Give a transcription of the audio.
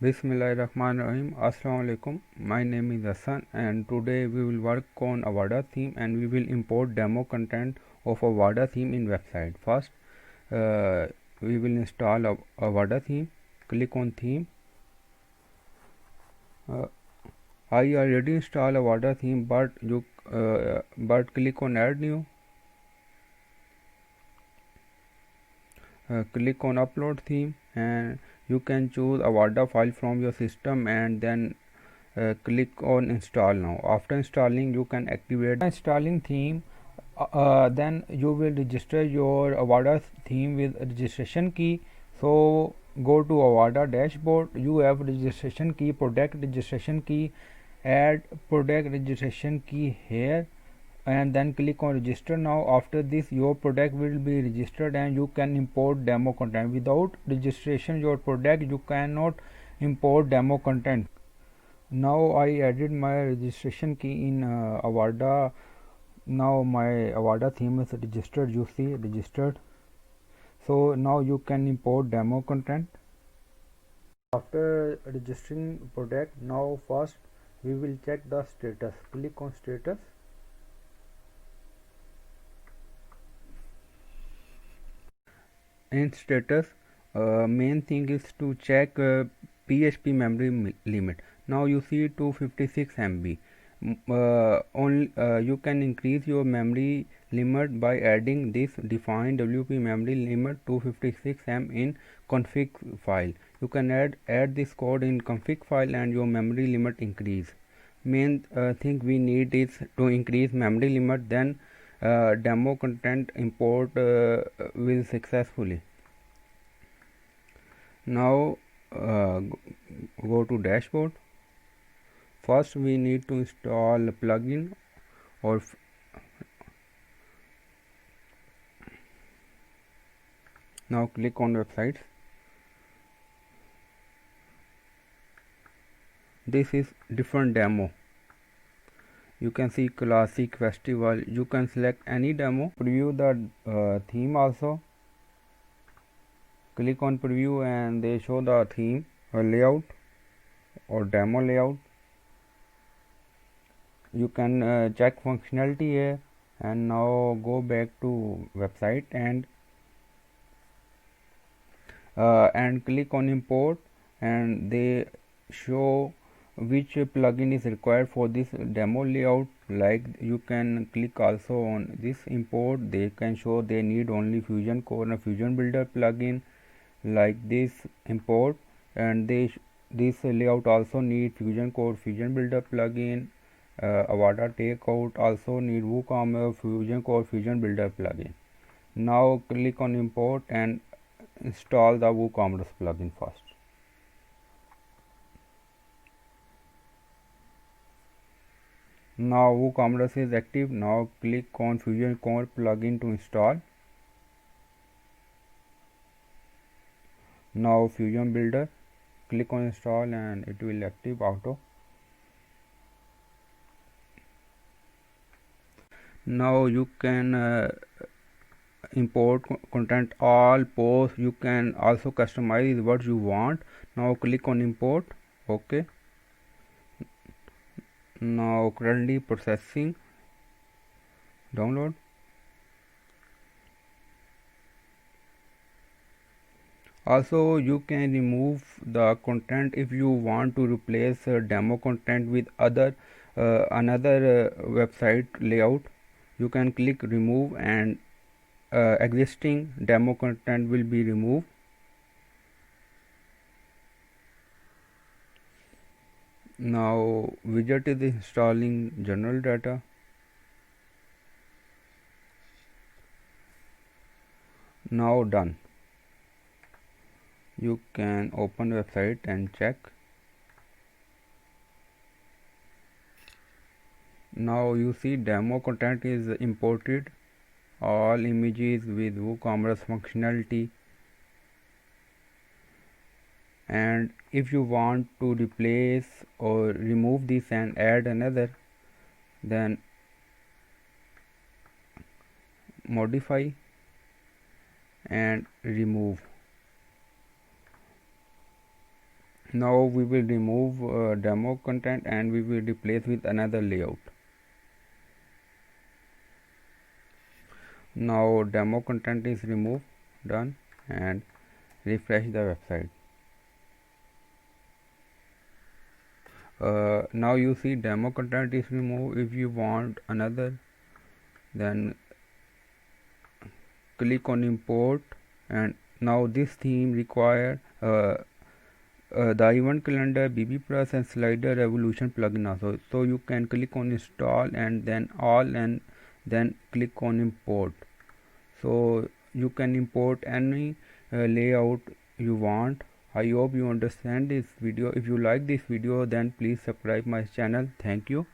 Bismillahirrahmanirrahim. Assalamu alaikum. My name is Hassan and today we will work on Avada theme and we will import demo content of Avada theme in website. First, we will install Avada theme. Click on theme. I already installed Avada theme, but click on add new. Click on upload theme and you can choose Avada file from your system and then click on install now. After installing, you can activate installing theme. Then you will register your Avada theme with registration key. So go to Avada dashboard. You have registration key, product registration key. Add product registration key here and then click on register now. After this, your product will be registered and you can import demo content. Without registration your product, you cannot import demo content. Now I added my registration key in Avada. Now my Avada theme is registered. You see registered. So now you can import demo content. After registering product, now first we will check the status. Click on status. In status, main thing is to check PHP memory limit. Now you see 256 MB. You can increase your memory limit by adding this define WP memory limit 256 M in config file. You can add this code in config file and your memory limit increase. Main thing we need is to increase memory limit, then demo content import will successfully. Now go to dashboard. First we need to install a plugin or now click on websites. This is different demo. You can see classic, festival. You can select any demo. Preview the theme also. Click on preview and they show the theme or layout or demo layout. You can check functionality here and now go back to website and click on import and they show which plugin is required for this demo layout. Like you can click also on this import. They can show they need only Fusion Core and Fusion Builder plugin like this import, and this layout also need Fusion Core Fusion Builder plugin. Avada Takeout also need WooCommerce Fusion Core Fusion Builder plugin. Now click on import and install the WooCommerce plugin first. Now WooCommerce is active. Now click on Fusion Core plugin to install. Now Fusion Builder, click on install and it will active auto. Now you can import content, all posts. You can also customize what you want. Now click on import. Okay. Now currently processing. Download. Also you can remove the content if you want to replace demo content with another website layout. You can click remove and existing demo content will be removed. Now widget is installing general data. Now done. You can open website and check. Now you see demo content is imported, all images with WooCommerce functionality. And if you want to replace or remove this and add another, then modify and remove. Now we will remove demo content and we will replace with another layout. Now demo content is removed, done, and refresh the website. Now you see demo content is removed. If you want another, then click on import, and now this theme require the event calendar, bbPlus and slider revolution plugin also. So you can click on install and then all, and then click on import. So you can import any layout you want. I hope you understand this video. If you like this video, then please subscribe my channel. Thank you.